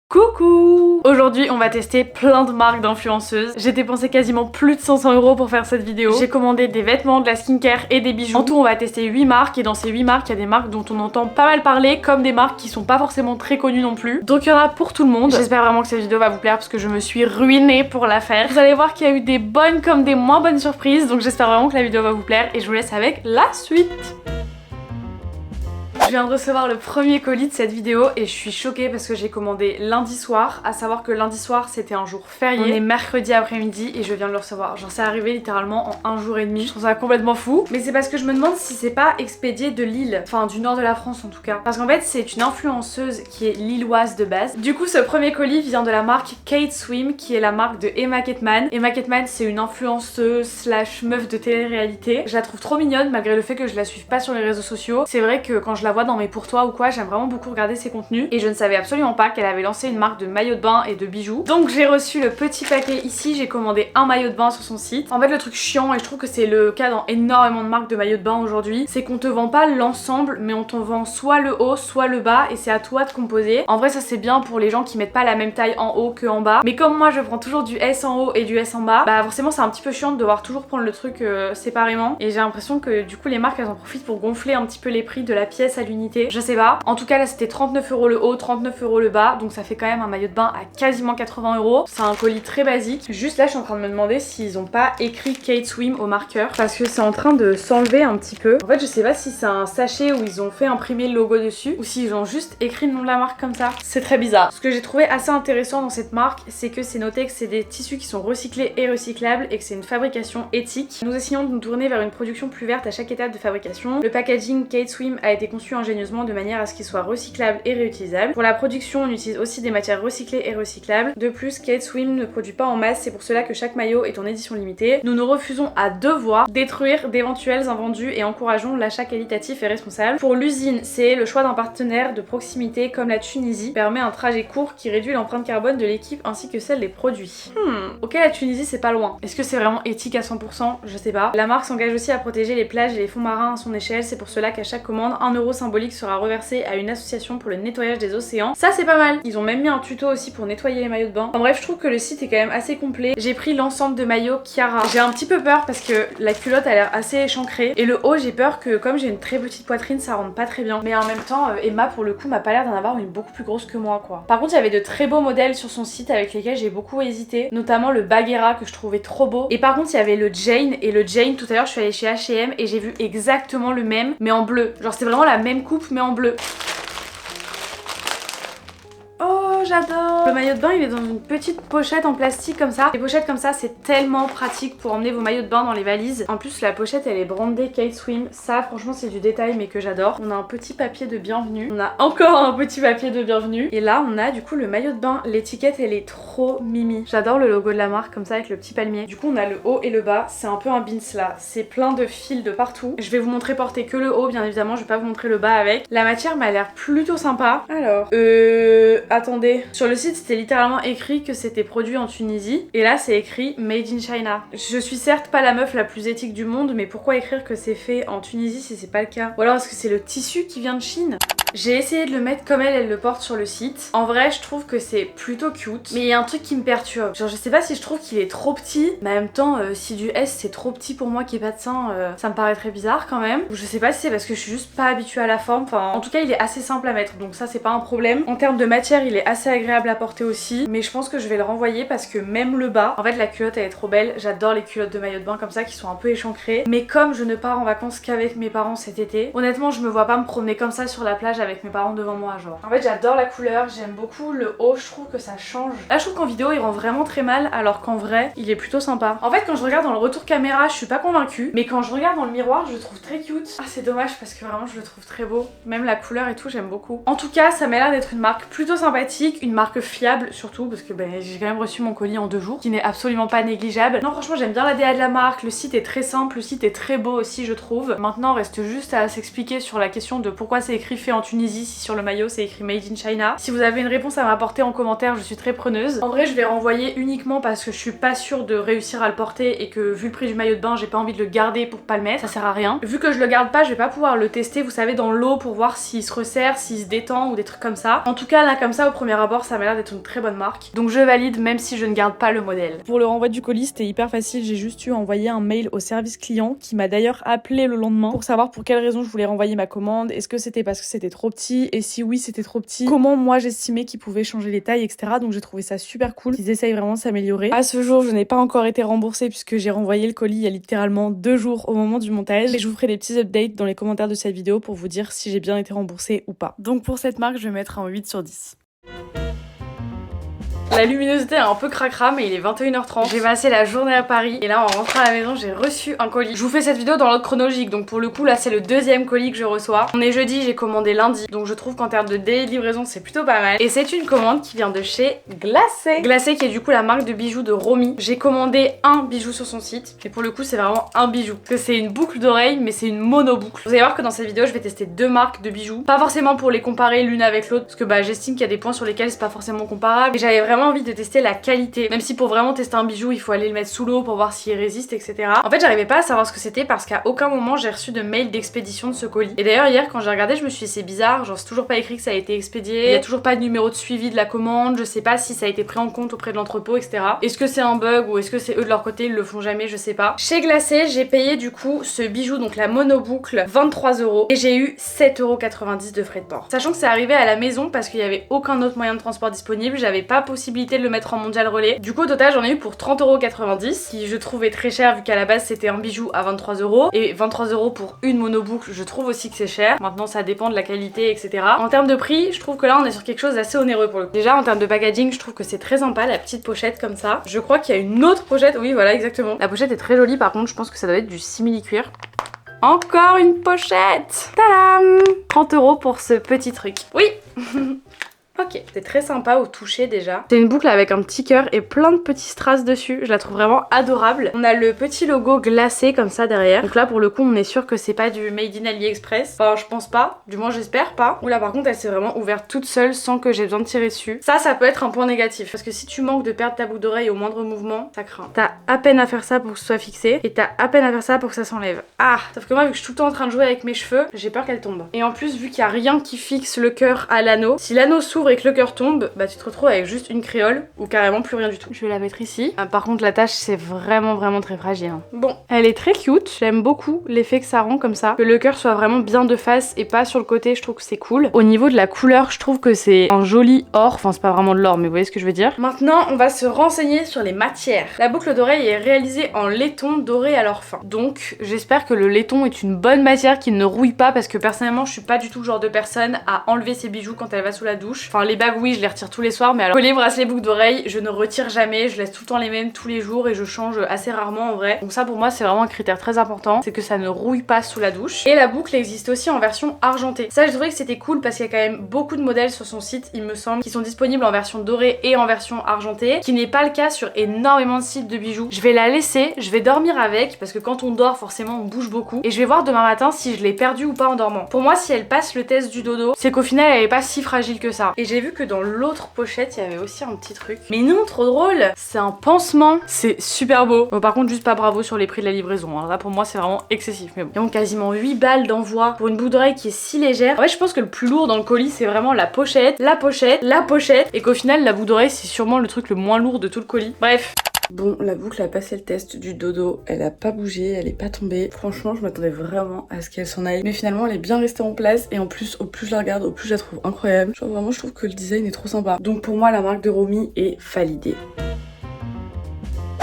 Coucou! Aujourd'hui on va tester plein de marques d'influenceuses. J'ai dépensé quasiment plus de 500 € pour faire cette vidéo. J'ai commandé des vêtements, de la skincare et des bijoux. En tout on va tester 8 marques et dans ces 8 marques il y a des marques dont on entend pas mal parler comme des marques qui sont pas forcément très connues non plus. Donc il y en a pour tout le monde. J'espère vraiment que cette vidéo va vous plaire parce que je me suis ruinée pour la faire. Vous allez voir qu'il y a eu des bonnes comme des moins bonnes surprises, donc j'espère vraiment que la vidéo va vous plaire et je vous laisse avec la suite. Je viens de recevoir le premier colis de cette vidéo et je suis choquée parce que j'ai commandé lundi soir, à savoir que lundi soir c'était un jour férié. On est mercredi après-midi et je viens de le recevoir. Genre c'est arrivé littéralement en un jour et demi. Je trouve ça complètement fou. Mais c'est parce que je me demande si c'est pas expédié de Lille, enfin du nord de la France en tout cas. Parce qu'en fait c'est une influenceuse qui est lilloise de base. Du coup ce premier colis vient de la marque Kate Swim qui est la marque de Emma Ketman. Emma Ketman c'est une influenceuse slash meuf de télé-réalité. Je la trouve trop mignonne malgré le fait que je la suive pas sur les réseaux sociaux. C'est vrai que quand je la vois dans mes pour toi ou quoi, j'aime vraiment beaucoup regarder ses contenus et je ne savais absolument pas qu'elle avait lancé une marque de maillot de bain et de bijoux. Donc j'ai reçu le petit paquet ici, j'ai commandé un maillot de bain sur son site. En fait le truc chiant, et je trouve que c'est le cas dans énormément de marques de maillots de bain aujourd'hui, c'est qu'on te vend pas l'ensemble mais on t'en vend soit le haut soit le bas et c'est à toi de composer. En vrai ça c'est bien pour les gens qui mettent pas la même taille en haut que en bas, mais comme moi je prends toujours du S en haut et du S en bas, bah forcément c'est un petit peu chiant de devoir toujours prendre le truc séparément et j'ai l'impression que du coup les marques elles en profitent pour gonfler un petit peu les prix de la pièce à l'unité. Je sais pas. En tout cas là c'était 39 € le haut, 39 € le bas, donc ça fait quand même un maillot de bain à quasiment 80 €. C'est un colis très basique. Juste là je suis en train de me demander s'ils ont pas écrit Kate Swim au marqueur parce que c'est en train de s'enlever un petit peu. En fait je sais pas si c'est un sachet où ils ont fait imprimer le logo dessus ou s'ils ont juste écrit le nom de la marque comme ça. C'est très bizarre. Ce que j'ai trouvé assez intéressant dans cette marque, c'est que c'est noté que c'est des tissus qui sont recyclés et recyclables et que c'est une fabrication éthique. Nous essayons de nous tourner vers une production plus verte à chaque étape de fabrication. Le packaging Kate Swim a été conçu ingénieusement de manière à ce qu'il soit recyclable et réutilisable. Pour la production, on utilise aussi des matières recyclées et recyclables. De plus, Kate Swim ne produit pas en masse, c'est pour cela que chaque maillot est en édition limitée. Nous nous refusons à devoir détruire d'éventuels invendus et encourageons l'achat qualitatif et responsable. Pour l'usine, c'est le choix d'un partenaire de proximité comme la Tunisie permet un trajet court qui réduit l'empreinte carbone de l'équipe ainsi que celle des produits. Ok, la Tunisie c'est pas loin. Est-ce que c'est vraiment éthique à 100%? Je sais pas. La marque s'engage aussi à protéger les plages et les fonds marins à son échelle, c'est pour cela qu'à chaque commande, 1 € symbolique sera reversé à une association pour le nettoyage des océans. Ça c'est pas mal. Ils ont même mis un tuto aussi pour nettoyer les maillots de bain. En bref, je trouve que le site est quand même assez complet. J'ai pris l'ensemble de maillots Chiara. J'ai un petit peu peur parce que la culotte a l'air assez échancrée et le haut j'ai peur que comme j'ai une très petite poitrine ça rentre pas très bien. Mais en même temps Emma pour le coup m'a pas l'air d'en avoir une beaucoup plus grosse que moi quoi. Par contre il y avait de très beaux modèles sur son site avec lesquels j'ai beaucoup hésité, notamment le Bagheera que je trouvais trop beau. Et par contre il y avait le Jane et le Jane tout à l'heure je suis allée chez H&M et j'ai vu exactement le même mais en bleu. Genre c'était vraiment la même coupe mais en bleu. J'adore! Le maillot de bain il est dans une petite pochette en plastique comme ça. Les pochettes comme ça c'est tellement pratique pour emmener vos maillots de bain dans les valises. En plus la pochette elle est brandée Kate Swim. Ça franchement c'est du détail mais que j'adore. On a un petit papier de bienvenue. On a encore un petit papier de bienvenue. Et là on a du coup le maillot de bain. L'étiquette elle est trop mimi. J'adore le logo de la marque comme ça avec le petit palmier. Du coup on a le haut et le bas. C'est un peu un bins là. C'est plein de fils de partout. Je vais vous montrer porter que le haut bien évidemment. Je vais pas vous montrer le bas avec. La matière m'a l'air plutôt sympa. Alors attendez. Sur le site c'était littéralement écrit que c'était produit en Tunisie et là c'est écrit Made in China. Je suis certes pas la meuf la plus éthique du monde mais pourquoi écrire que c'est fait en Tunisie si c'est pas le cas? Ou alors est-ce que c'est le tissu qui vient de Chine? J'ai essayé de le mettre comme elle le porte sur le site. En vrai je trouve que c'est plutôt cute mais il y a un truc qui me perturbe. Genre je sais pas si je trouve qu'il est trop petit mais en même temps si du S c'est trop petit pour moi qui ai pas de sein ça me paraît très bizarre quand même. Je sais pas si c'est parce que je suis juste pas habituée à la forme. Enfin en tout cas il est assez simple à mettre donc ça c'est pas un problème. En termes de matière il est assez agréable à porter aussi mais je pense que je vais le renvoyer parce que même le bas, en fait la culotte elle est trop belle. J'adore les culottes de maillot de bain comme ça qui sont un peu échancrées mais comme je ne pars en vacances qu'avec mes parents cet été, honnêtement je me vois pas me promener comme ça sur la plage avec mes parents devant moi genre. En fait j'adore la couleur, j'aime beaucoup le haut, je trouve que ça change. Là je trouve qu'en vidéo il rend vraiment très mal alors qu'en vrai il est plutôt sympa. En fait quand je regarde dans le retour caméra je suis pas convaincue mais quand je regarde dans le miroir je le trouve très cute. Ah c'est dommage parce que vraiment je le trouve très beau. Même la couleur et tout j'aime beaucoup. En tout cas ça m'a l'air d'être une marque plutôt sympathique, une marque fiable surtout parce que j'ai quand même reçu mon colis en 2 jours qui n'est absolument pas négligeable. Non franchement j'aime bien la DA de la marque, le site est très simple, le site est très beau aussi je trouve. Maintenant reste juste à s'expliquer sur la question de pourquoi c'est écrit fait en Tunisie si sur le maillot c'est écrit Made in China. Si vous avez une réponse à m'apporter en commentaire je suis très preneuse. En vrai je vais renvoyer uniquement parce que je suis pas sûre de réussir à le porter et que vu le prix du maillot de bain j'ai pas envie de le garder pour pas le mettre, ça sert à rien. Vu que je le garde pas je vais pas pouvoir le tester vous savez dans l'eau pour voir s'il se resserre, s'il se détend ou des trucs comme ça. En tout cas là comme ça au premier abord ça m'a l'air d'être une très bonne marque. Donc je valide même si je ne garde pas le modèle. Pour le renvoi du colis c'était hyper facile, j'ai juste eu à envoyer un mail au service client qui m'a d'ailleurs appelé le lendemain pour savoir pour quelle raison je voulais renvoyer ma commande. Est-ce que c'était parce que c'était trop petit, et si oui c'était trop petit, comment moi j'estimais qu'ils pouvaient changer les tailles, etc. Donc j'ai trouvé ça super cool qu'ils essayent vraiment de s'améliorer. À ce jour je n'ai pas encore été remboursée puisque j'ai renvoyé le colis il y a littéralement 2 jours au moment du montage, et je vous ferai des petits updates dans les commentaires de cette vidéo pour vous dire si j'ai bien été remboursée ou pas. Donc pour cette marque je vais mettre un 8 sur 10. La luminosité est un peu cracra mais il est 21h30. J'ai passé la journée à Paris et là en rentrant à la maison j'ai reçu un colis. Je vous fais cette vidéo dans l'ordre chronologique donc pour le coup là c'est le deuxième colis que je reçois. On est jeudi, j'ai commandé lundi donc je trouve qu'en termes de délai de livraison c'est plutôt pas mal. Et c'est une commande qui vient de chez Glacé. Glacé qui est du coup la marque de bijoux de Romy. J'ai commandé un bijou sur son site et pour le coup c'est vraiment un bijou. Parce que c'est une boucle d'oreille mais c'est une mono boucle. Vous allez voir que dans cette vidéo je vais tester 2 marques de bijoux. Pas forcément pour les comparer l'une avec l'autre parce que bah j'estime qu'il y a des points sur lesquels c'est pas forcément comparable. Et j'avais vraiment envie de tester la qualité, même si pour vraiment tester un bijou il faut aller le mettre sous l'eau pour voir s'il résiste, etc. En fait j'arrivais pas à savoir ce que c'était parce qu'à aucun moment j'ai reçu de mail d'expédition de ce colis. Et d'ailleurs hier quand j'ai regardé je me suis dit c'est bizarre, genre c'est toujours pas écrit que ça a été expédié, il y a toujours pas de numéro de suivi de la commande, je sais pas si ça a été pris en compte auprès de l'entrepôt, etc. Est-ce que c'est un bug ou est-ce que c'est eux de leur côté ils le font jamais, je sais pas. Chez Glacé j'ai payé du coup ce bijou, donc la monoboucle, 23 € et j'ai eu 7,90 € de frais de port. Sachant que c'est arrivé à la maison parce qu'il y avait aucun autre moyen de transport disponible, j'avais pas possibilité de le mettre en mondial relais. Du coup au total j'en ai eu pour 30,90 € qui je trouvais très cher vu qu'à la base c'était un bijou à 23 € et 23 € pour une monoboucle je trouve aussi que c'est cher. Maintenant ça dépend de la qualité, etc. En termes de prix je trouve que là on est sur quelque chose d'assez onéreux pour le coup. Déjà en termes de packaging je trouve que c'est très sympa, la petite pochette comme ça. Je crois qu'il y a une autre pochette, oui voilà exactement. La pochette est très jolie par contre, je pense que ça doit être du simili-cuir. Encore une pochette. Tadam, 30 € pour ce petit truc. Oui. Ok, c'est très sympa au toucher déjà. C'est une boucle avec un petit cœur et plein de petits strass dessus. Je la trouve vraiment adorable. On a le petit logo glacé comme ça derrière. Donc là pour le coup on est sûr que c'est pas du made in AliExpress. Enfin je pense pas, du moins j'espère pas. Ou là par contre elle s'est vraiment ouverte toute seule sans que j'ai besoin de tirer dessus. Ça peut être un point négatif. Parce que si tu manques de perdre ta boucle d'oreille au moindre mouvement, ça craint. T'as à peine à faire ça pour que ce soit fixé. Et t'as à peine à faire ça pour que ça s'enlève. Ah, sauf que moi vu que je suis tout le temps en train de jouer avec mes cheveux, j'ai peur qu'elle tombe. Et en plus vu qu'il y a rien qui fixe le cœur à l'anneau, si l'anneau s'ouvre et que le cœur tombe, bah tu te retrouves avec juste une créole ou carrément plus rien du tout. Je vais la mettre ici. Par contre la tache c'est vraiment très fragile. Bon, elle est très cute, j'aime beaucoup l'effet que ça rend comme ça. Que le cœur soit vraiment bien de face et pas sur le côté, je trouve que c'est cool. Au niveau de la couleur, je trouve que c'est un joli or, enfin c'est pas vraiment de l'or mais vous voyez ce que je veux dire. Maintenant on va se renseigner sur les matières. La boucle d'oreille est réalisée en laiton doré à leur fin. Donc j'espère que le laiton est une bonne matière qui ne rouille pas parce que personnellement je suis pas du tout le genre de personne à enlever ses bijoux quand elle va sous la douche. Enfin les bagues oui je les retire tous les soirs mais alors collier, bracelet, boucle d'oreille je ne retire jamais, je laisse tout le temps les mêmes tous les jours et je change assez rarement en vrai. Donc ça pour moi c'est vraiment un critère très important, c'est que ça ne rouille pas sous la douche. Et la boucle existe aussi en version argentée. Ça je trouvais que c'était cool parce qu'il y a quand même beaucoup de modèles sur son site il me semble qui sont disponibles en version dorée et en version argentée, qui n'est pas le cas sur énormément de sites de bijoux. Je vais la laisser, je vais dormir avec parce que quand on dort forcément on bouge beaucoup et je vais voir demain matin si je l'ai perdue ou pas en dormant. Pour moi si elle passe le test du dodo, c'est qu'au final elle est pas si fragile que ça. Et j'ai vu que dans l'autre pochette il y avait aussi un petit truc. Mais non, trop drôle. C'est un pansement. C'est super beau. Bon, par contre juste pas bravo sur les prix de la livraison. Hein. Là pour moi c'est vraiment excessif. Mais bon. Ils ont quasiment 8 balles d'envoi pour une boucle d'oreille qui est si légère. En fait je pense que le plus lourd dans le colis c'est vraiment la pochette, la pochette, la pochette. Et qu'au final la boucle d'oreille c'est sûrement le truc le moins lourd de tout le colis. Bref. Bon, la boucle a passé le test du dodo, elle a pas bougé, elle est pas tombée. Franchement, je m'attendais vraiment à ce qu'elle s'en aille. Mais finalement, elle est bien restée en place et en plus, au plus je la regarde, au plus je la trouve incroyable. Genre vraiment, je trouve que le design est trop sympa. Donc pour moi, la marque de Romy est validée.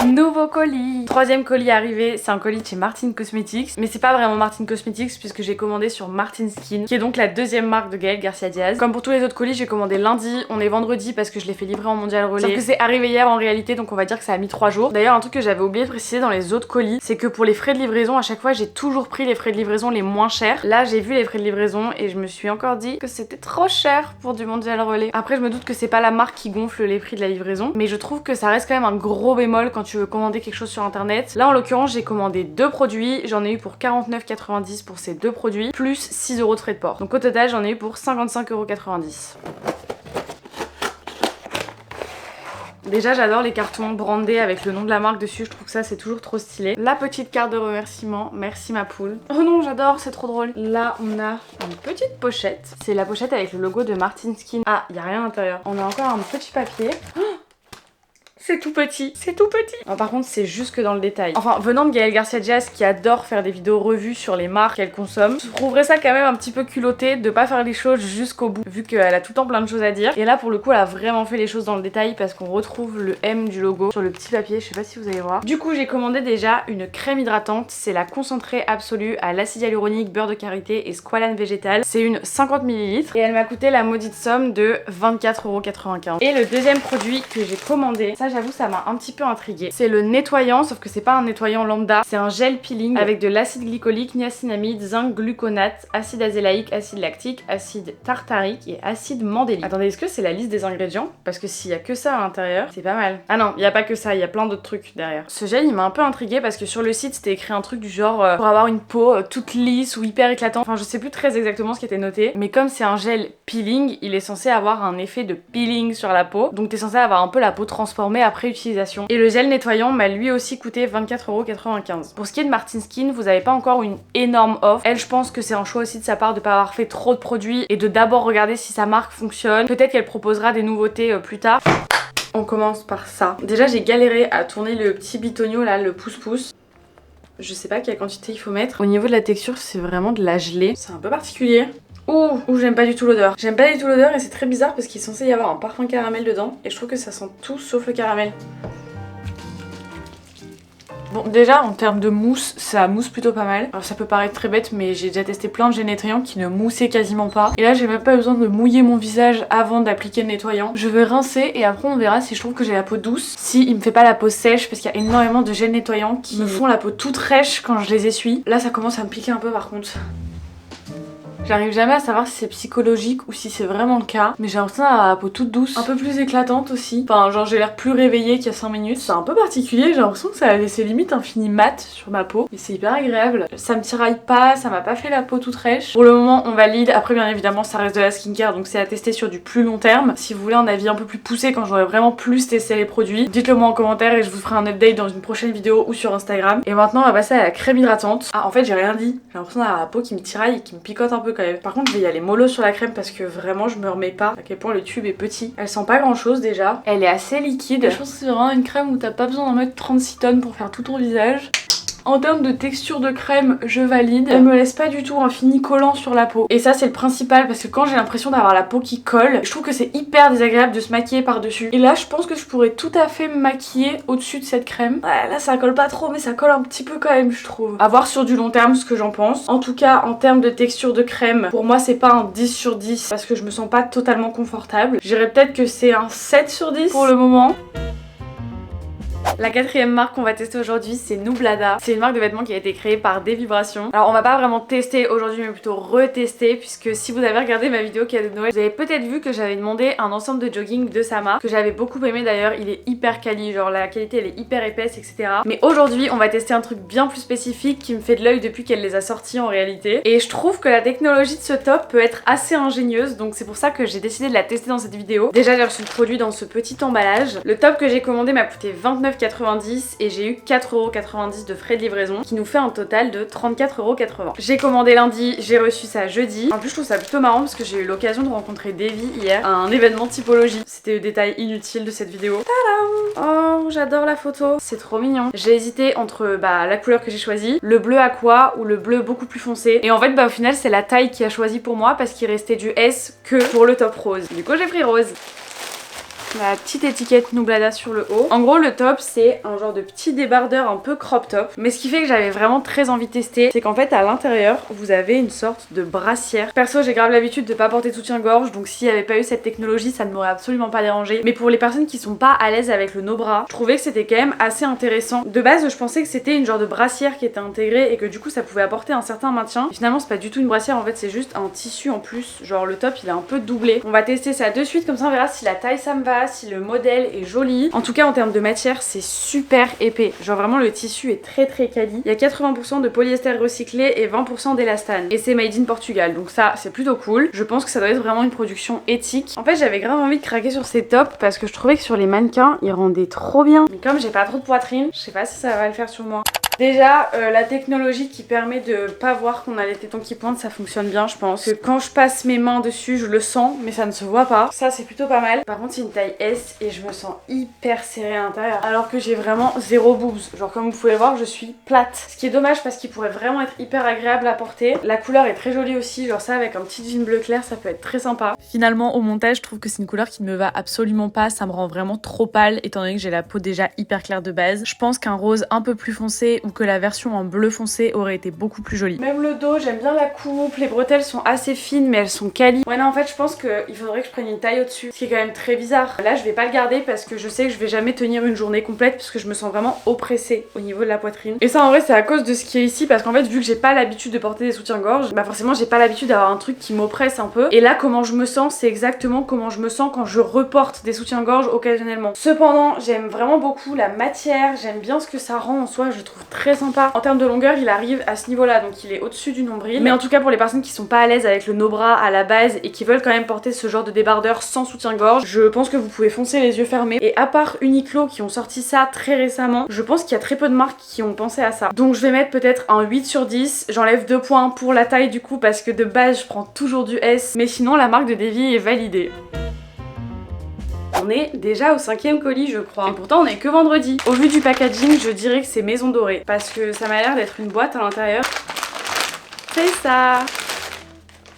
Nouveau colis. Troisième colis arrivé, c'est un colis de chez Martin Cosmetics, mais c'est pas vraiment Martin Cosmetics puisque j'ai commandé sur Martin Skin, qui est donc la deuxième marque de Gaël Garcia Diaz. Comme pour tous les autres colis, j'ai commandé lundi, on est vendredi parce que je l'ai fait livrer en mondial relais. Sauf que c'est arrivé hier en réalité, donc on va dire que ça a mis 3 jours. D'ailleurs, un truc que j'avais oublié de préciser dans les autres colis, c'est que pour les frais de livraison, à chaque fois, j'ai toujours pris les frais de livraison les moins chers. Là, j'ai vu les frais de livraison et je me suis encore dit que c'était trop cher pour du mondial relais. Après, je me doute que c'est pas la marque qui gonfle les prix de la livraison, mais je trouve que ça reste quand même un gros bémol quand tu veux commander quelque chose sur internet. Là en l'occurrence j'ai commandé 2 produits, j'en ai eu pour 49,90 pour ces 2 produits, plus 6 € de frais de port. Donc au total j'en ai eu pour 55,90 €. Déjà j'adore les cartons brandés avec le nom de la marque dessus, je trouve que ça c'est toujours trop stylé. La petite carte de remerciement, merci ma poule. Oh non j'adore, c'est trop drôle. Là on a une petite pochette, c'est la pochette avec le logo de Martin Skin. Ah, il y a rien à l'intérieur. On a encore un petit papier. Oh, c'est tout petit, c'est tout petit. Non, par contre, c'est juste que dans le détail. Enfin, venant de Gaëlle Garcia Diaz qui adore faire des vidéos revues sur les marques qu'elle consomme, je trouverais ça quand même un petit peu culotté de pas faire les choses jusqu'au bout, vu qu'elle a tout le temps plein de choses à dire. Et là, pour le coup, elle a vraiment fait les choses dans le détail parce qu'on retrouve le M du logo sur le petit papier. Je sais pas si vous allez voir. Du coup, j'ai commandé déjà une crème hydratante. C'est la concentrée absolue à l'acide hyaluronique, beurre de karité et squalane végétal. C'est une 50 ml et elle m'a coûté la maudite somme de 24,95 €. Et le deuxième produit que j'ai commandé, ça j'avoue ça m'a un petit peu intriguée. C'est le nettoyant, sauf que c'est pas un nettoyant lambda, c'est un gel peeling avec de l'acide glycolique, niacinamide, zinc, gluconate, acide azélaïque, acide lactique, acide tartarique et acide mandélique. Attendez, est-ce que c'est la liste des ingrédients? Parce que s'il y a que ça à l'intérieur, c'est pas mal. Ah non, il y a pas que ça, il y a plein d'autres trucs derrière. Ce gel il m'a un peu intriguée parce que sur le site c'était écrit un truc du genre pour avoir une peau toute lisse ou hyper éclatante. Enfin je sais plus très exactement ce qui était noté, mais comme c'est un gel peeling, il est censé avoir un effet de peeling sur la peau. Donc t'es censé avoir un peu la peau transformée après utilisation. Et le gel nettoyant m'a lui aussi coûté 24,95 €. Pour ce qui est de Martin Skin, vous avez pas encore une énorme offre. Elle, je pense que c'est un choix aussi de sa part de pas avoir fait trop de produits et de d'abord regarder si sa marque fonctionne. Peut-être qu'elle proposera des nouveautés plus tard. On commence par ça. Déjà j'ai galéré à tourner le petit bitonio là, le pouce-pouce. Je sais pas quelle quantité il faut mettre. Au niveau de la texture, c'est vraiment de la gelée. C'est un peu particulier. Ouh, j'aime pas du tout l'odeur. J'aime pas du tout l'odeur et c'est très bizarre parce qu'il est censé y avoir un parfum caramel dedans et je trouve que ça sent tout sauf le caramel. Bon déjà en termes de mousse, ça mousse plutôt pas mal. Alors ça peut paraître très bête mais j'ai déjà testé plein de gels nettoyants qui ne moussaient quasiment pas. Et là j'ai même pas besoin de mouiller mon visage avant d'appliquer le nettoyant. Je vais rincer et après on verra si je trouve que j'ai la peau douce. Si il me fait pas la peau sèche parce qu'il y a énormément de gels nettoyants qui me font la peau toute rêche quand je les essuie. Là ça commence à me piquer un peu par contre. J'arrive jamais à savoir si c'est psychologique ou si c'est vraiment le cas, mais j'ai l'impression d'avoir la peau toute douce, un peu plus éclatante aussi. Enfin genre j'ai l'air plus réveillée qu'il y a 5 minutes. C'est un peu particulier, j'ai l'impression que ça a laissé limite un fini mat sur ma peau. Et c'est hyper agréable. Ça me tiraille pas, ça m'a pas fait la peau toute rêche. Pour le moment on valide, après bien évidemment ça reste de la skincare donc c'est à tester sur du plus long terme. Si vous voulez un avis un peu plus poussé quand j'aurai vraiment plus testé les produits, dites-le moi en commentaire et je vous ferai un update dans une prochaine vidéo ou sur Instagram. Et maintenant on va passer à la crème hydratante. Ah en fait j'ai rien dit, j'ai l'impression d'avoir la peau qui me tiraille et qui me picote un peu quand même. Par contre je vais y aller mollo sur la crème parce que vraiment je me remets pas à quel point le tube est petit. Elle sent pas grand chose déjà. Elle est assez liquide. Je pense que c'est vraiment une crème où t'as pas besoin d'en mettre 36 tonnes pour faire tout ton visage. En termes de texture de crème, je valide. Elle me laisse pas du tout un fini collant sur la peau. Et ça c'est le principal parce que quand j'ai l'impression d'avoir la peau qui colle, je trouve que c'est hyper désagréable de se maquiller par dessus. Et là je pense que je pourrais tout à fait me maquiller au-dessus de cette crème. Ouais là ça colle pas trop mais ça colle un petit peu quand même je trouve. À voir sur du long terme ce que j'en pense. En tout cas en termes de texture de crème, pour moi c'est pas un 10 sur 10 parce que je me sens pas totalement confortable. Je dirais peut-être que c'est un 7 sur 10 pour le moment. La quatrième marque qu'on va tester aujourd'hui c'est Nublada. C'est une marque de vêtements qui a été créée par Des Vibrations. Alors on va pas vraiment tester aujourd'hui mais plutôt retester puisque si vous avez regardé ma vidéo cadeau de Noël, vous avez peut-être vu que j'avais demandé un ensemble de jogging de sa marque que j'avais beaucoup aimé d'ailleurs. Il est hyper quali, genre la qualité elle est hyper épaisse etc. Mais aujourd'hui on va tester un truc bien plus spécifique qui me fait de l'œil depuis qu'elle les a sortis en réalité. Et je trouve que la technologie de ce top peut être assez ingénieuse donc c'est pour ça que j'ai décidé de la tester dans cette vidéo. Déjà j'ai reçu le produit dans ce petit emballage. Le top que j'ai commandé m'a coûté 29,90 et j'ai eu 4,90 € de frais de livraison qui nous fait un total de 34,80 €. J'ai commandé lundi, j'ai reçu ça jeudi. En plus je trouve ça plutôt marrant parce que j'ai eu l'occasion de rencontrer Davy hier à un événement typologie. C'était le détail inutile de cette vidéo. Tadam! Oh j'adore la photo, c'est trop mignon. J'ai hésité entre la couleur que j'ai choisie, le bleu aqua ou le bleu beaucoup plus foncé. Et en fait au final c'est la taille qui a choisi pour moi parce qu'il restait du S que pour le top rose. Du coup j'ai pris rose. La petite étiquette Nublada sur le haut. En gros le top c'est un genre de petit débardeur un peu crop top. Mais ce qui fait que j'avais vraiment très envie de tester, c'est qu'en fait à l'intérieur vous avez une sorte de brassière. Perso j'ai grave l'habitude de pas porter de soutien-gorge donc s'il n'y avait pas eu cette technologie ça ne m'aurait absolument pas dérangé. Mais pour les personnes qui sont pas à l'aise avec le no-bras, je trouvais que c'était quand même assez intéressant. De base je pensais que c'était une genre de brassière qui était intégrée et que du coup ça pouvait apporter un certain maintien. Et finalement c'est pas du tout une brassière, en fait c'est juste un tissu en plus. Genre le top il est un peu doublé. On va tester ça de suite comme ça on verra si la taille ça me va. pas si le modèle est joli. En tout cas en termes de matière c'est super épais. Genre vraiment le tissu est très quali. Il y a 80% de polyester recyclé et 20% d'élastane. Et c'est made in Portugal. Donc ça c'est plutôt cool. Je pense que ça doit être vraiment une production éthique. En fait j'avais grave envie de craquer sur ces tops parce que je trouvais que sur les mannequins ils rendaient trop bien. Mais comme j'ai pas trop de poitrine, je sais pas si ça va le faire sur moi. Déjà, la technologie qui permet de pas voir qu'on a les tétons qui pointent, ça fonctionne bien je pense. Que quand je passe mes mains dessus, je le sens, mais ça ne se voit pas. Ça c'est plutôt pas mal. Par contre c'est une taille S et je me sens hyper serrée à l'intérieur. Alors que j'ai vraiment zéro boobs. Genre comme vous pouvez le voir, je suis plate. Ce qui est dommage parce qu'il pourrait vraiment être hyper agréable à porter. La couleur est très jolie aussi, genre ça avec un petit jean bleu clair, ça peut être très sympa. Finalement au montage, je trouve que c'est une couleur qui ne me va absolument pas. Ça me rend vraiment trop pâle étant donné que j'ai la peau déjà hyper claire de base. Je pense qu'un rose un peu plus foncé ou que la version en bleu foncé aurait été beaucoup plus jolie. Même le dos, j'aime bien la coupe, les bretelles sont assez fines mais elles sont quali. Ouais non en fait je pense qu'il faudrait que je prenne une taille au-dessus, ce qui est quand même très bizarre. Là je vais pas le garder parce que je sais que je vais jamais tenir une journée complète parce que je me sens vraiment oppressée au niveau de la poitrine. Et ça en vrai c'est à cause de ce qui est ici parce qu'en fait vu que j'ai pas l'habitude de porter des soutiens-gorge, bah forcément j'ai pas l'habitude d'avoir un truc qui m'oppresse un peu. Et là comment je me sens, c'est exactement comment je me sens quand je reporte des soutiens-gorge occasionnellement. Cependant j'aime vraiment beaucoup la matière, j'aime bien ce que ça rend en soi, je le trouve très sympa. En termes de longueur il arrive à ce niveau là donc il est au-dessus du nombril. Mais en tout cas pour les personnes qui sont pas à l'aise avec le no-bras à la base et qui veulent quand même porter ce genre de débardeur sans soutien-gorge, je pense que vous pouvez foncer les yeux fermés. Et à part Uniqlo qui ont sorti ça très récemment, je pense qu'il y a très peu de marques qui ont pensé à ça. Donc je vais mettre peut-être un 8 sur 10. J'enlève 2 points pour la taille du coup parce que de base je prends toujours du S. Mais sinon la marque de Devi est validée. On est déjà au 5e colis je crois. Et pourtant on est que vendredi. Au vu du packaging je dirais que c'est Maison Dorée parce que ça m'a l'air d'être une boîte à l'intérieur. C'est ça.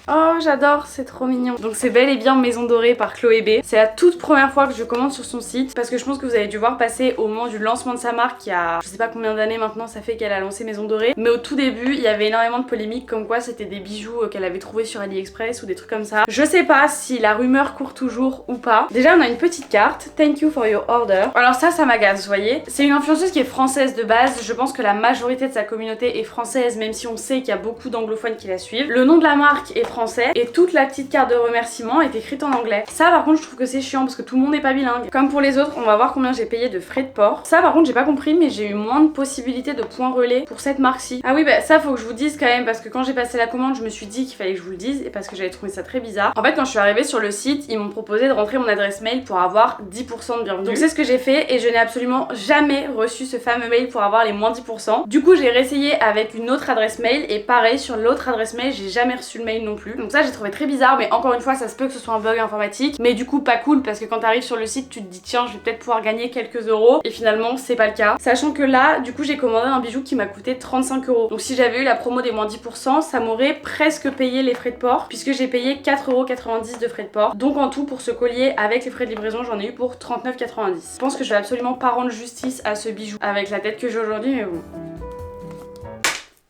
Oh j'adore, c'est trop mignon. Donc c'est bel et bien Maison Dorée par Chloé B. C'est la toute première fois que je commande sur son site parce que je pense que vous avez dû voir passer au moment du lancement de sa marque il y a je sais pas combien d'années maintenant ça fait qu'elle a lancé Maison Dorée. Mais au tout début il y avait énormément de polémiques comme quoi c'était des bijoux qu'elle avait trouvés sur AliExpress ou des trucs comme ça. Je sais pas si la rumeur court toujours ou pas. Déjà on a une petite carte, thank you for your order. Alors ça m'agace vous voyez. C'est une influenceuse qui est française de base. Je pense que la majorité de sa communauté est française même si on sait qu'il y a beaucoup d'anglophones qui la suivent. Le nom de la marque est français et toute la petite carte de remerciement est écrite en anglais. Ça par contre je trouve que c'est chiant parce que tout le monde n'est pas bilingue. Comme pour les autres on va voir combien j'ai payé de frais de port. Ça par contre j'ai pas compris mais j'ai eu moins de possibilités de points relais pour cette marque-ci. Ah oui bah ça faut que je vous dise quand même parce que quand j'ai passé la commande je me suis dit qu'il fallait que je vous le dise et parce que j'avais trouvé ça très bizarre. En fait quand je suis arrivée sur le site ils m'ont proposé de rentrer mon adresse mail pour avoir 10% de bienvenue. Donc c'est ce que j'ai fait et je n'ai absolument jamais reçu ce fameux mail pour avoir les moins 10%. Du coup j'ai réessayé avec une autre adresse mail et pareil sur l'autre adresse mail j'ai jamais reçu le mail non plus. Donc ça j'ai trouvé très bizarre mais encore une fois ça se peut que ce soit un bug informatique mais du coup pas cool parce que quand t'arrives sur le site tu te dis tiens je vais peut-être pouvoir gagner quelques euros et finalement c'est pas le cas. Sachant que là du coup j'ai commandé un bijou qui m'a coûté 35 euros. Donc si j'avais eu la promo des moins 10% ça m'aurait presque payé les frais de port puisque j'ai payé 4,90€ de frais de port. Donc en tout pour ce collier avec les frais de livraison j'en ai eu pour 39,90€. Je pense que je vais absolument pas rendre justice à ce bijou avec la tête que j'ai aujourd'hui mais bon.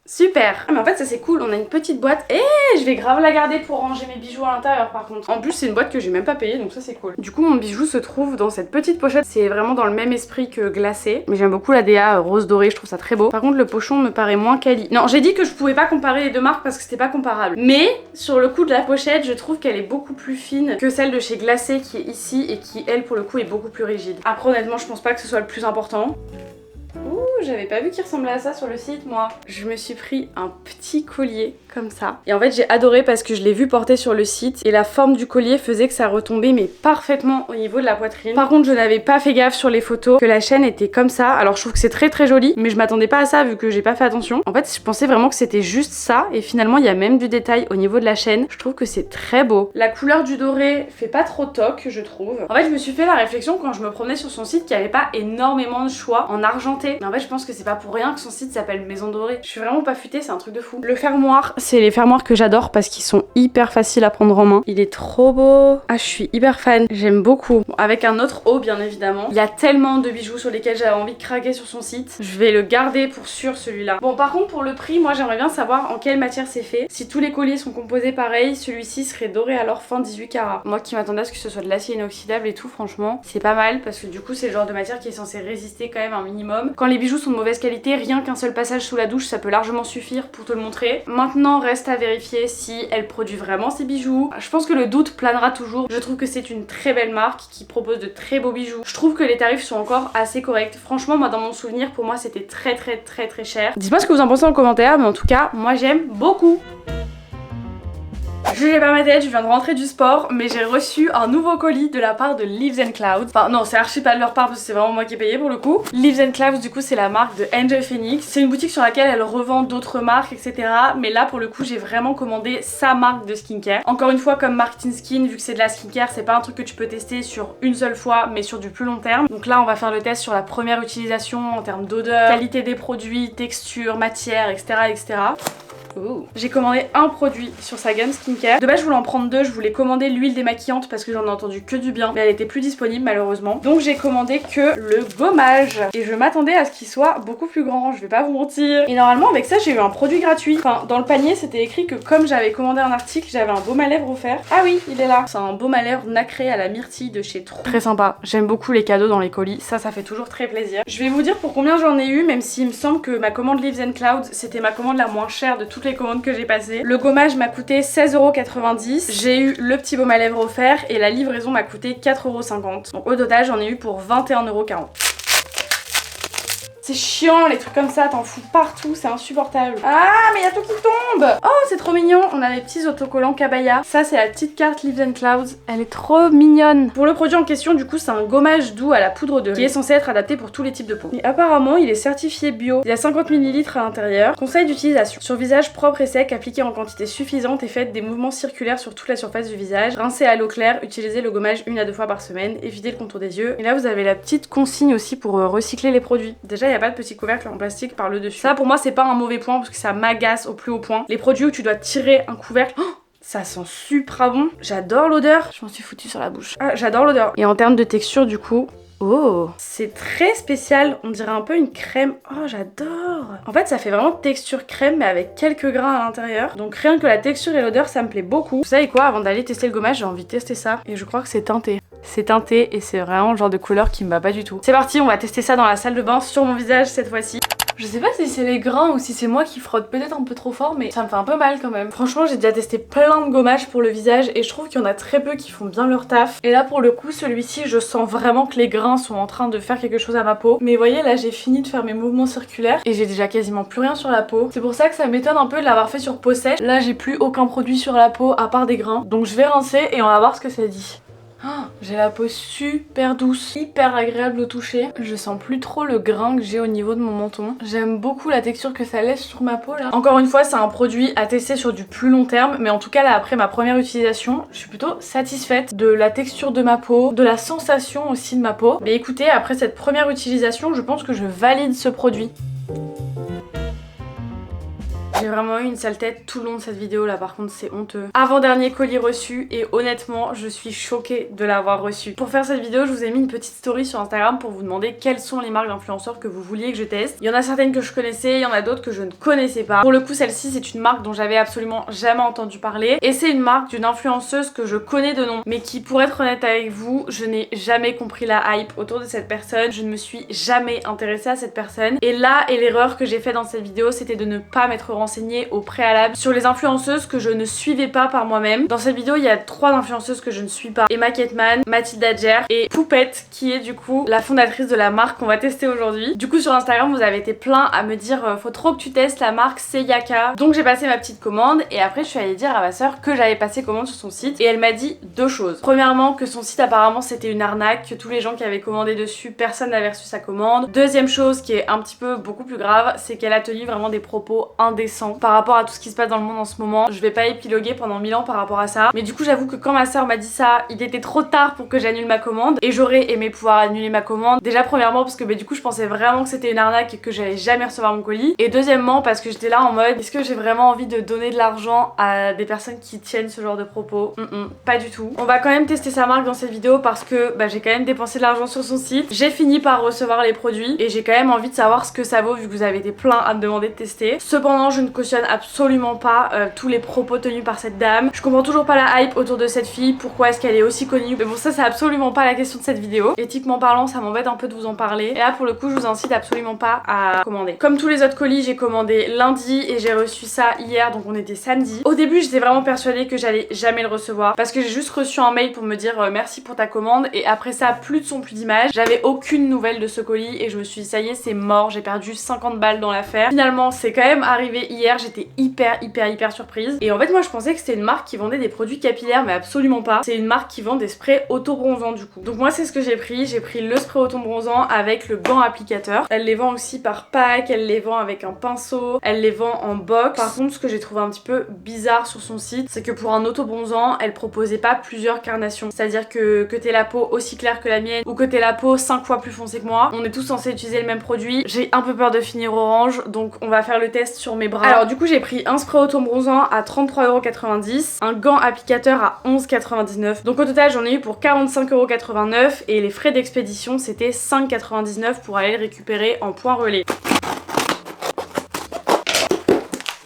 Super. Ah mais en fait ça c'est cool, on a une petite boîte et je vais grave la garder pour ranger mes bijoux à l'intérieur par contre. En plus c'est une boîte que j'ai même pas payée donc ça c'est cool. Du coup mon bijou se trouve dans cette petite pochette, c'est vraiment dans le même esprit que glacé. Mais j'aime beaucoup la DA rose doré, je trouve ça très beau. Par contre le pochon me paraît moins quali. Non j'ai dit que je pouvais pas comparer les deux marques parce que c'était pas comparable. Mais sur le coup de la pochette je trouve qu'elle est beaucoup plus fine que celle de chez Glacé qui est ici et qui elle pour le coup est beaucoup plus rigide. Après honnêtement je pense pas que ce soit le plus important. Ouh, j'avais pas vu qu'il ressemblait à ça sur le site moi. Je me suis pris un petit collier comme ça. Et en fait j'ai adoré parce que je l'ai vu porter sur le site et la forme du collier faisait que ça retombait mais parfaitement au niveau de la poitrine. Par contre je n'avais pas fait gaffe sur les photos que la chaîne était comme ça. Alors je trouve que c'est très joli mais je m'attendais pas à ça vu que j'ai pas fait attention. En fait je pensais vraiment que c'était juste ça et finalement il y a même du détail au niveau de la chaîne. Je trouve que c'est très beau. La couleur du doré fait pas trop toc je trouve. En fait je me suis fait la réflexion quand je me promenais sur son site qu'il n'y avait pas énormément de choix en argenté. Mais en fait je pense que c'est pas pour rien que son site s'appelle Maison Dorée. Je suis vraiment pas futée, c'est un truc de fou. Le fermoir, c'est les fermoirs que j'adore parce qu'ils sont hyper faciles à prendre en main. Il est trop beau. Ah je suis hyper fan, j'aime beaucoup. Bon, avec un autre haut bien évidemment. Il y a tellement de bijoux sur lesquels j'avais envie de craquer sur son site. Je vais le garder pour sûr celui-là. Bon par contre pour le prix, moi j'aimerais bien savoir en quelle matière c'est fait. Si tous les colliers sont composés pareil, celui-ci serait doré alors fin 18 carats. Moi qui m'attendais à ce que ce soit de l'acier inoxydable et tout, franchement c'est pas mal parce que du coup c'est le genre de matière qui est censé résister quand même un minimum. Quand les bijoux sont sont de mauvaise qualité, rien qu'un seul passage sous la douche ça peut largement suffire pour te le montrer. Maintenant reste à vérifier si elle produit vraiment ses bijoux. Je pense que le doute planera toujours. Je trouve que c'est une très belle marque qui propose de très beaux bijoux. Je trouve que les tarifs sont encore assez corrects. Franchement moi dans mon souvenir pour moi c'était très cher. Dites-moi ce que vous en pensez en commentaire, mais en tout cas moi j'aime beaucoup. Jugez pas ma tête, je viens de rentrer du sport, mais j'ai reçu un nouveau colis de la part de Leaves and Clouds. Enfin non, c'est archi pas de leur part parce que c'est vraiment moi qui ai payé pour le coup. Leaves and Clouds du coup c'est la marque de Angel Phoenix. C'est une boutique sur laquelle elle revend d'autres marques etc. Mais là pour le coup j'ai vraiment commandé sa marque de skincare. Encore une fois comme Marketing Skin, vu que c'est de la skincare, c'est pas un truc que tu peux tester sur une seule fois mais sur du plus long terme. Donc là on va faire le test sur la première utilisation en termes d'odeur, qualité des produits, texture, matière etc. J'ai commandé un produit sur sa gamme skincare. De base je voulais en prendre deux, je voulais commander l'huile démaquillante parce que j'en ai entendu que du bien, mais elle était plus disponible malheureusement. Donc j'ai commandé que le gommage et je m'attendais à ce qu'il soit beaucoup plus grand, je vais pas vous mentir. Et normalement avec ça j'ai eu un produit gratuit. Enfin dans le panier c'était écrit que comme j'avais commandé un article, j'avais un baume à lèvres offert. Ah oui il est là. C'est un baume à lèvres nacré à la myrtille de chez Trou. Très sympa, j'aime beaucoup les cadeaux dans les colis, ça fait toujours très plaisir. Je vais vous dire pour combien j'en ai eu, même s'il me semble que ma commande Leaves and Clouds c'était ma commande la moins chère de toutes les commandes que j'ai passées. Le gommage m'a coûté 16,90 €. J'ai eu le petit baume à lèvres offert et la livraison m'a coûté 4,50 €. Donc au total j'en ai eu pour 21,40 €. C'est chiant les trucs comme ça, t'en fous partout, c'est insupportable. Ah mais y'a tout qui tombe. Oh c'est trop mignon, on a les petits autocollants Kabaya. Ça c'est la petite carte Leaves and Clouds, elle est trop mignonne. Pour le produit en question du coup c'est un gommage doux à la poudre de riz qui est censé être adapté pour tous les types de peau. Et apparemment il est certifié bio, il y a 50 ml à l'intérieur. Conseil d'utilisation: sur visage propre et sec, appliquez en quantité suffisante et faites des mouvements circulaires sur toute la surface du visage. Rincez à l'eau claire, utilisez le gommage 1 à 2 fois par semaine, évitez le contour des yeux. Et là vous avez la petite consigne aussi pour recycler les produits. Déjà il y a pas de petit couvercle en plastique par le dessus. Ça pour moi c'est pas un mauvais point parce que ça m'agace au plus haut point. Les produits où tu dois tirer un couvercle, oh, ça sent super bon. J'adore l'odeur. Je m'en suis foutue sur la bouche. Ah j'adore l'odeur. Et en termes de texture du coup, oh, c'est très spécial, on dirait un peu une crème. Oh j'adore. En fait ça fait vraiment texture crème mais avec quelques grains à l'intérieur. Donc rien que la texture et l'odeur ça me plaît beaucoup. Vous savez quoi, avant d'aller tester le gommage j'ai envie de tester ça. Et je crois que c'est teinté. C'est teinté et c'est vraiment le genre de couleur qui me va pas du tout. C'est parti, on va tester ça dans la salle de bain sur mon visage cette fois-ci. Je sais pas si c'est les grains ou si c'est moi qui frotte peut-être un peu trop fort, mais ça me fait un peu mal quand même. Franchement j'ai déjà testé plein de gommages pour le visage et je trouve qu'il y en a très peu qui font bien leur taf. Et là pour le coup celui-ci je sens vraiment que les grains sont en train de faire quelque chose à ma peau. Mais vous voyez là j'ai fini de faire mes mouvements circulaires et j'ai déjà quasiment plus rien sur la peau. C'est pour ça que ça m'étonne un peu de l'avoir fait sur peau sèche. Là j'ai plus aucun produit sur la peau à part des grains. Donc je vais rincer et on va voir ce que ça dit. Oh, j'ai la peau super douce, hyper agréable au toucher. Je sens plus trop le grain que j'ai au niveau de mon menton. J'aime beaucoup la texture que ça laisse sur ma peau là. Encore une fois c'est un produit à tester sur du plus long terme, mais en tout cas là après ma première utilisation je suis plutôt satisfaite de la texture de ma peau, de la sensation aussi de ma peau. Mais écoutez, après cette première utilisation je pense que je valide ce produit. J'ai vraiment eu une sale tête tout le long de cette vidéo là, par contre c'est honteux. Avant-dernier colis reçu et honnêtement je suis choquée de l'avoir reçu. Pour faire cette vidéo je vous ai mis une petite story sur Instagram pour vous demander quelles sont les marques d'influenceurs que vous vouliez que je teste. Il y en a certaines que je connaissais, il y en a d'autres que je ne connaissais pas. Pour le coup celle-ci c'est une marque dont j'avais absolument jamais entendu parler et c'est une marque d'une influenceuse que je connais de nom mais qui, pour être honnête avec vous, je n'ai jamais compris la hype autour de cette personne. Je ne me suis jamais intéressée à cette personne et là est l'erreur que j'ai fait dans cette vidéo, c'était de ne pas m'être renseignée au préalable sur les influenceuses que je ne suivais pas par moi-même. Dans cette vidéo il y a 3 influenceuses que je ne suis pas: Emma Ketman, Mathilde Adjer et Poupette qui est du coup la fondatrice de la marque qu'on va tester aujourd'hui. Du coup sur Instagram vous avez été plein à me dire faut trop que tu testes la marque Seyaka. Donc j'ai passé ma petite commande et après je suis allée dire à ma soeur que j'avais passé commande sur son site et elle m'a dit 2 choses. Premièrement que son site apparemment c'était une arnaque, que tous les gens qui avaient commandé dessus personne n'avait reçu sa commande. Deuxième chose qui est un petit peu beaucoup plus grave, c'est qu'elle a tenu vraiment des propos indécents par rapport à tout ce qui se passe dans le monde en ce moment. Je vais pas épiloguer pendant 1000 ans par rapport à ça, mais du coup j'avoue que quand ma soeur m'a dit ça, il était trop tard pour que j'annule ma commande et j'aurais aimé pouvoir annuler ma commande. Déjà premièrement parce que du coup je pensais vraiment que c'était une arnaque et que j'allais jamais recevoir mon colis, et deuxièmement parce que j'étais là en mode est-ce que j'ai vraiment envie de donner de l'argent à des personnes qui tiennent ce genre de propos? Pas du tout. On va quand même tester sa marque dans cette vidéo parce que j'ai quand même dépensé de l'argent sur son site, j'ai fini par recevoir les produits et j'ai quand même envie de savoir ce que ça vaut vu que vous avez été plein à me demander de tester. Cependant je ne ne cautionne absolument pas tous les propos tenus par cette dame. Je comprends toujours pas la hype autour de cette fille, pourquoi est-ce qu'elle est aussi connue. Mais bon, ça c'est absolument pas la question de cette vidéo. Éthiquement parlant, ça m'embête un peu de vous en parler. Et là pour le coup, je vous incite absolument pas à commander. Comme tous les autres colis, j'ai commandé lundi et j'ai reçu ça hier, donc on était samedi. Au début, j'étais vraiment persuadée que j'allais jamais le recevoir parce que j'ai juste reçu un mail pour me dire merci pour ta commande, et après ça, plus de son, plus d'image. J'avais aucune nouvelle de ce colis et je me suis dit ça y est, c'est mort, j'ai perdu 50 balles dans l'affaire. Finalement, c'est quand même arrivé hier, j'étais hyper surprise. Et en fait, moi je pensais que c'était une marque qui vendait des produits capillaires, mais absolument pas. C'est une marque qui vend des sprays auto-bronzants du coup. Donc moi c'est ce que j'ai pris le spray auto-bronzant avec le gant applicateur. Elle les vend aussi par pack, elle les vend avec un pinceau, elle les vend en box. Par contre, ce que j'ai trouvé un petit peu bizarre sur son site, c'est que pour un auto-bronzant, elle proposait pas plusieurs carnations. C'est-à-dire que t'aies la peau aussi claire que la mienne ou que t'aies la peau 5 fois plus foncée que moi, on est tous censés utiliser le même produit. J'ai un peu peur de finir orange, donc on va faire le test sur mes bras. Alors du coup, j'ai pris un spray auto-bronzant à 33,90 €, un gant applicateur à 11,99 €. Donc au total, j'en ai eu pour 45,89 € et les frais d'expédition, c'était 5,99 € pour aller le récupérer en point relais.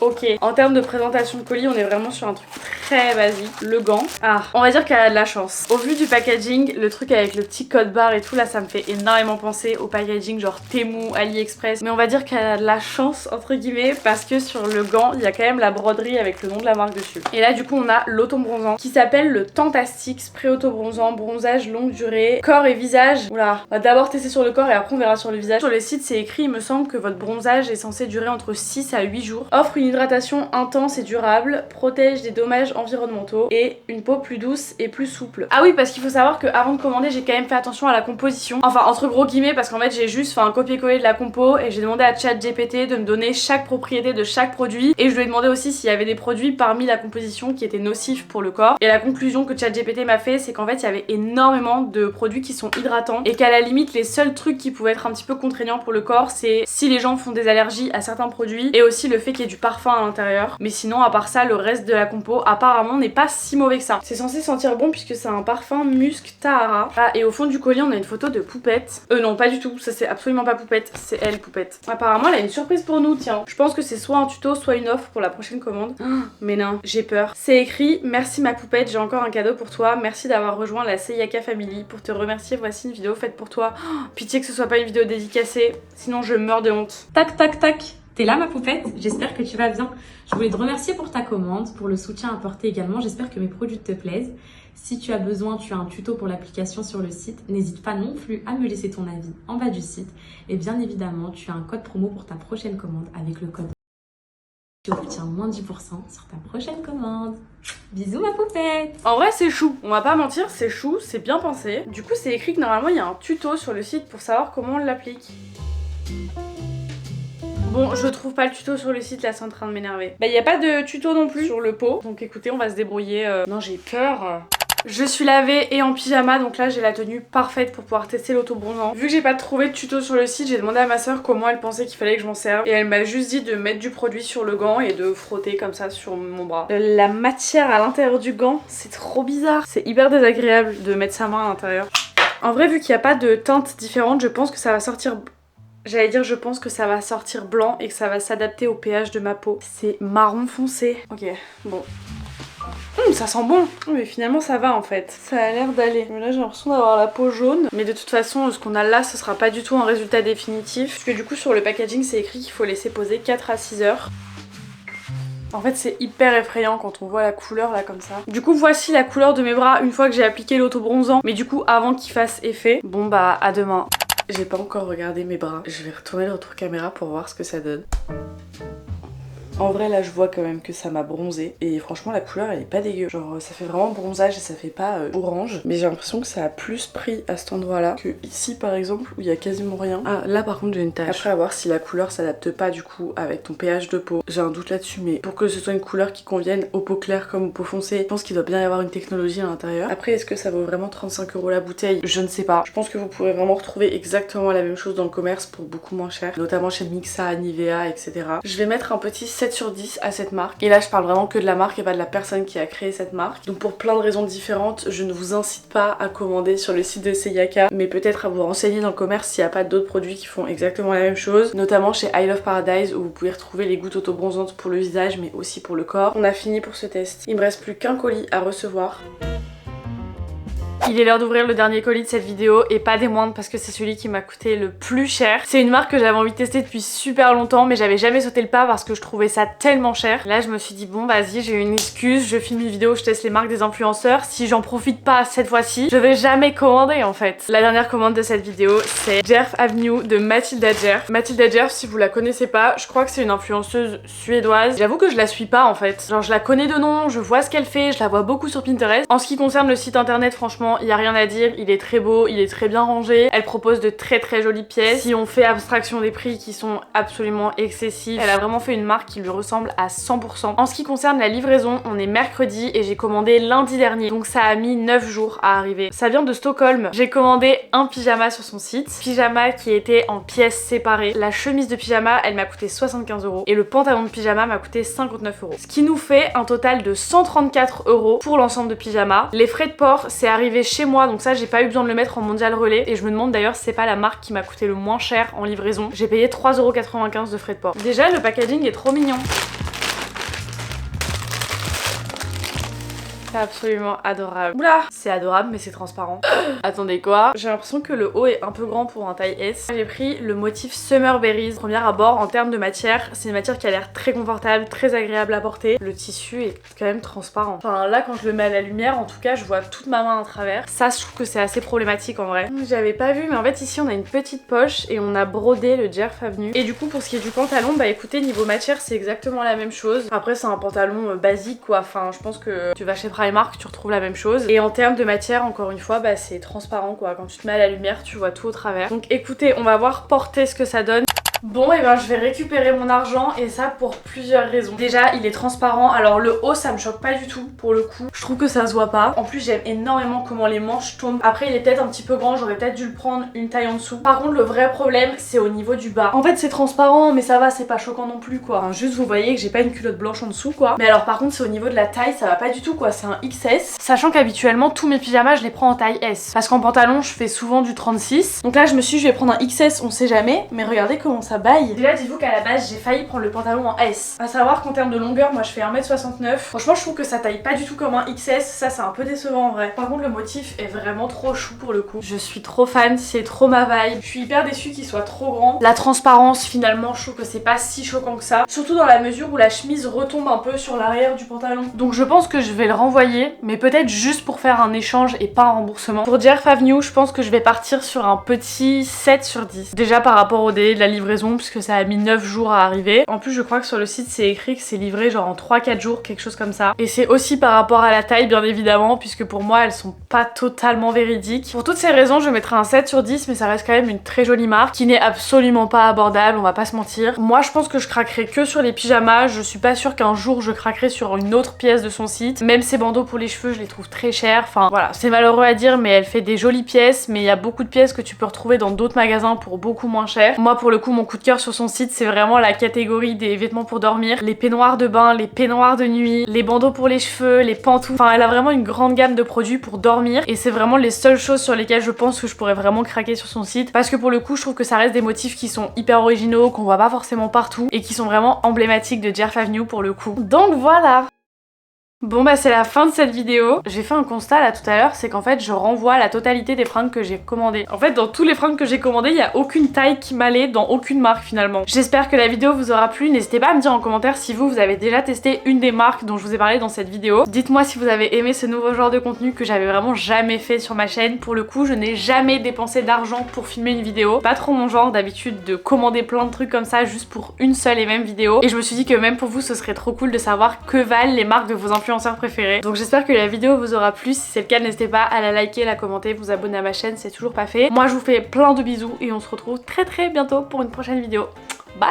Ok, en termes de présentation de colis, on est vraiment sur un truc très basique. Le gant. Ah, on va dire qu'elle a de la chance. Au vu du packaging, le truc avec le petit code barre et tout, là, ça me fait énormément penser au packaging genre Temu, AliExpress. Mais on va dire qu'elle a de la chance, entre guillemets, parce que sur le gant, il y a quand même la broderie avec le nom de la marque dessus. Et là, du coup, on a l'auto-bronzant qui s'appelle le Tantastic Spray Auto-Bronzant, bronzage longue durée, corps et visage. Oula, on va d'abord tester sur le corps et après on verra sur le visage. Sur le site, c'est écrit, il me semble, que votre bronzage est censé durer entre 6 à 8 jours. Offre une hydratation intense et durable, protège des dommages environnementaux et une peau plus douce et plus souple. Ah oui, parce qu'il faut savoir qu'avant de commander, j'ai quand même fait attention à la composition. Enfin, entre gros guillemets, parce qu'en fait, j'ai juste fait un copier-coller de la compo et j'ai demandé à ChatGPT de me donner chaque propriété de chaque produit. Et je lui ai demandé aussi s'il y avait des produits parmi la composition qui étaient nocifs pour le corps. Et la conclusion que ChatGPT m'a fait, c'est qu'en fait, il y avait énormément de produits qui sont hydratants et qu'à la limite, les seuls trucs qui pouvaient être un petit peu contraignants pour le corps, c'est si les gens font des allergies à certains produits et aussi le fait qu'il y ait du parfum à l'intérieur. Mais sinon, à part ça, le reste de la compo apparemment n'est pas si mauvais que ça. C'est censé sentir bon puisque c'est un parfum musc Tahara. Ah, et au fond du colis, on a une photo de Poupette. Non, pas du tout, ça c'est absolument pas Poupette, c'est elle, Poupette. Apparemment, elle a une surprise pour nous, tiens. Je pense que c'est soit un tuto, soit une offre pour la prochaine commande. Mais non, j'ai peur. C'est écrit: merci ma Poupette, j'ai encore un cadeau pour toi. Merci d'avoir rejoint la Seiyaka Family. Pour te remercier, voici une vidéo faite pour toi. Pitié que ce soit pas une vidéo dédicacée, sinon je meurs de honte. Tac tac tac. T'es là ma poupette, j'espère que tu vas bien. Je voulais te remercier pour ta commande, pour le soutien apporté également, j'espère que mes produits te plaisent. Si tu as besoin, tu as un tuto pour l'application sur le site, n'hésite pas non plus à me laisser ton avis en bas du site. Et bien évidemment, tu as un code promo pour ta prochaine commande avec le code. Tu obtiens moins 10% sur ta prochaine commande. Bisous ma poupette. En vrai c'est chou, on va pas mentir, c'est chou, c'est bien pensé. Du coup c'est écrit que normalement il y a un tuto sur le site pour savoir comment on l'applique. Bon, je trouve pas le tuto sur le site, là c'est en train de m'énerver. Bah y a pas de tuto non plus sur le pot, donc écoutez, on va se débrouiller. Non, j'ai peur. Je suis lavée et en pyjama, donc là j'ai la tenue parfaite pour pouvoir tester l'auto-bronzant. Vu que j'ai pas trouvé de tuto sur le site, j'ai demandé à ma soeur comment elle pensait qu'il fallait que je m'en serve. Et elle m'a juste dit de mettre du produit sur le gant et de frotter comme ça sur mon bras. La matière à l'intérieur du gant, c'est trop bizarre. C'est hyper désagréable de mettre sa main à l'intérieur. En vrai, vu qu'il n'y a pas de teintes différentes, je pense que ça va sortir... J'allais dire je pense que ça va sortir blanc et que ça va s'adapter au pH de ma peau. C'est marron foncé. Ok, bon. Ça sent bon. Mais finalement ça va en fait. Ça a l'air d'aller. Mais là j'ai l'impression d'avoir la peau jaune. Mais de toute façon ce qu'on a là ce sera pas du tout un résultat définitif. Parce que du coup sur le packaging c'est écrit qu'il faut laisser poser 4 à 6 heures. En fait c'est hyper effrayant quand on voit la couleur là comme ça. Du coup voici la couleur de mes bras une fois que j'ai appliqué l'auto-bronzant. Mais du coup avant qu'il fasse effet. Bon bah à demain. J'ai pas encore regardé mes bras. Je vais retourner le retour caméra pour voir ce que ça donne. En vrai là je vois quand même que ça m'a bronzé et franchement la couleur elle est pas dégueu. Genre ça fait vraiment bronzage et ça fait pas orange. Mais j'ai l'impression que ça a plus pris à cet endroit là que ici par exemple où il y a quasiment rien. Ah là par contre j'ai une tache. Après à voir si la couleur s'adapte pas du coup avec ton pH de peau. J'ai un doute là-dessus mais pour que ce soit une couleur qui convienne aux peaux claires comme aux peaux foncées, je pense qu'il doit bien y avoir une technologie à l'intérieur. Après est-ce que ça vaut vraiment 35 € la bouteille? Je ne sais pas. Je pense que vous pourrez vraiment retrouver exactement la même chose dans le commerce pour beaucoup moins cher. Notamment chez Mixa, Nivea, etc. Je vais mettre un petit 7 7 sur 10 à cette marque. Et là je parle vraiment que de la marque et pas de la personne qui a créé cette marque. Donc pour plein de raisons différentes, je ne vous incite pas à commander sur le site de Seyaka, mais peut-être à vous renseigner dans le commerce s'il n'y a pas d'autres produits qui font exactement la même chose, notamment chez I Love Paradise où vous pouvez retrouver les gouttes auto-bronzantes pour le visage mais aussi pour le corps. On a fini pour ce test. Il me reste plus qu'un colis à recevoir. Il est l'heure d'ouvrir le dernier colis de cette vidéo et pas des moindres parce que c'est celui qui m'a coûté le plus cher. C'est une marque que j'avais envie de tester depuis super longtemps mais j'avais jamais sauté le pas parce que je trouvais ça tellement cher. Là je me suis dit bon vas-y, j'ai une excuse, je filme une vidéo où je teste les marques des influenceurs. Si j'en profite pas cette fois-ci, je vais jamais commander en fait. La dernière commande de cette vidéo c'est Jerf Avenue de Mathilda Jerf. Mathilda Jerf, si vous la connaissez pas, je crois que c'est une influenceuse suédoise. J'avoue que je la suis pas en fait. Genre je la connais de nom, je vois ce qu'elle fait, je la vois beaucoup sur Pinterest. En ce qui concerne le site internet, franchement il y a rien à dire, il est très beau, il est très bien rangé, elle propose de très jolies pièces. Si on fait abstraction des prix qui sont absolument excessifs, elle a vraiment fait une marque qui lui ressemble à 100%. En ce qui concerne la livraison, on est mercredi et j'ai commandé lundi dernier, donc ça a mis 9 jours à arriver. Ça vient de Stockholm. J'ai commandé un pyjama sur son site, pyjama qui était en pièces séparées. La chemise de pyjama, elle m'a coûté 75 € et le pantalon de pyjama m'a coûté 59 €. Ce qui nous fait un total de 134 € pour l'ensemble de pyjama. Les frais de port, c'est arrivé chez moi, donc ça j'ai pas eu besoin de le mettre en mondial relais et je me demande d'ailleurs si c'est pas la marque qui m'a coûté le moins cher en livraison. J'ai payé 3,95 € de frais de port. Déjà le packaging est trop mignon. C'est absolument adorable. Oula, c'est adorable mais c'est transparent. Attendez quoi? J'ai l'impression que le haut est un peu grand pour un taille S. J'ai pris le motif Summer Berries. Premier abord en termes de matière, c'est une matière qui a l'air très confortable, très agréable à porter. Le tissu est quand même transparent. Enfin là quand je le mets à la lumière, en tout cas je vois toute ma main à travers. Ça je trouve que c'est assez problématique en vrai. J'avais pas vu mais en fait ici on a une petite poche et on a brodé le Jerf Avenue. Et du coup pour ce qui est du pantalon, bah écoutez niveau matière c'est exactement la même chose. Après c'est un pantalon basique quoi. Enfin je pense que tu vas chez Primark, tu retrouves la même chose. Et en termes de matière, encore une fois, bah c'est transparent quoi. Quand tu te mets à la lumière, tu vois tout au travers. Donc écoutez, on va voir porter ce que ça donne. Bon et ben je vais récupérer mon argent et ça pour plusieurs raisons. Déjà il est transparent, alors le haut ça me choque pas du tout pour le coup. Je trouve que ça se voit pas. En plus j'aime énormément comment les manches tombent. Après il est peut-être un petit peu grand, j'aurais peut-être dû le prendre une taille en dessous. Par contre le vrai problème c'est au niveau du bas. En fait c'est transparent mais ça va, c'est pas choquant non plus quoi. Enfin, juste vous voyez que j'ai pas une culotte blanche en dessous quoi. Mais alors par contre c'est au niveau de la taille, ça va pas du tout quoi, c'est un XS. Sachant qu'habituellement tous mes pyjamas je les prends en taille S. Parce qu'en pantalon je fais souvent du 36. Donc là je me suis dit je vais prendre un XS, on sait jamais. Mais regardez comment ça baille. Déjà dites-vous qu'à la base j'ai failli prendre le pantalon en S. À savoir qu'en termes de longueur moi je fais 1m69. Franchement je trouve que ça taille pas du tout comme un XS. Ça c'est un peu décevant en vrai. Par contre le motif est vraiment trop chou pour le coup. Je suis trop fan, c'est trop ma vibe. Je suis hyper déçue qu'il soit trop grand. La transparence finalement je trouve que c'est pas si choquant que ça. Surtout dans la mesure où la chemise retombe un peu sur l'arrière du pantalon. Donc je pense que je vais le renvoyer. Mais peut-être juste pour faire un échange et pas un remboursement. Pour Jerf Avenue je pense que je vais partir sur un petit 7 sur 10. Déjà par rapport au délai de la livraison puisque ça a mis 9 jours à arriver. En plus je crois que sur le site c'est écrit que c'est livré genre en 3-4 jours, quelque chose comme ça. Et c'est aussi par rapport à la taille bien évidemment, puisque pour moi elles sont pas totalement véridiques. Pour toutes ces raisons je mettrai un 7 sur 10 mais ça reste quand même une très jolie marque qui n'est absolument pas abordable, on va pas se mentir. Moi je pense que je craquerai que sur les pyjamas, je suis pas sûre qu'un jour je craquerai sur une autre pièce de son site. Même ses bandeaux pour les cheveux je les trouve très chers, enfin voilà, c'est malheureux à dire mais elle fait des jolies pièces, mais il y a beaucoup de pièces que tu peux retrouver dans d'autres magasins pour beaucoup moins cher. Moi pour le coup mon coup de cœur sur son site c'est vraiment la catégorie des vêtements pour dormir, les peignoirs de bain, les peignoirs de nuit, les bandeaux pour les cheveux, les pantoufles. Enfin elle a vraiment une grande gamme de produits pour dormir et c'est vraiment les seules choses sur lesquelles je pense que je pourrais vraiment craquer sur son site, parce que pour le coup je trouve que ça reste des motifs qui sont hyper originaux, qu'on voit pas forcément partout et qui sont vraiment emblématiques de Jerf Avenue pour le coup. Donc voilà. Bon bah c'est la fin de cette vidéo. J'ai fait un constat là tout à l'heure, c'est qu'en fait je renvoie la totalité des fringues que j'ai commandées. En fait dans tous les fringues que j'ai commandées, il n'y a aucune taille qui m'allait dans aucune marque finalement. J'espère que la vidéo vous aura plu, n'hésitez pas à me dire en commentaire si vous avez déjà testé une des marques dont je vous ai parlé dans cette vidéo. Dites-moi si vous avez aimé ce nouveau genre de contenu que j'avais vraiment jamais fait sur ma chaîne. Pour le coup je n'ai jamais dépensé d'argent pour filmer une vidéo. Pas trop mon genre d'habitude de commander plein de trucs comme ça juste pour une seule et même vidéo. Et je me suis dit que même pour vous ce serait trop cool de savoir que valent les marques de vos influenceurs préférés. Donc j'espère que la vidéo vous aura plu. Si c'est le cas, n'hésitez pas à la liker, la commenter, vous abonner à ma chaîne, c'est toujours pas fait. Moi je vous fais plein de bisous et on se retrouve très bientôt pour une prochaine vidéo. Bye!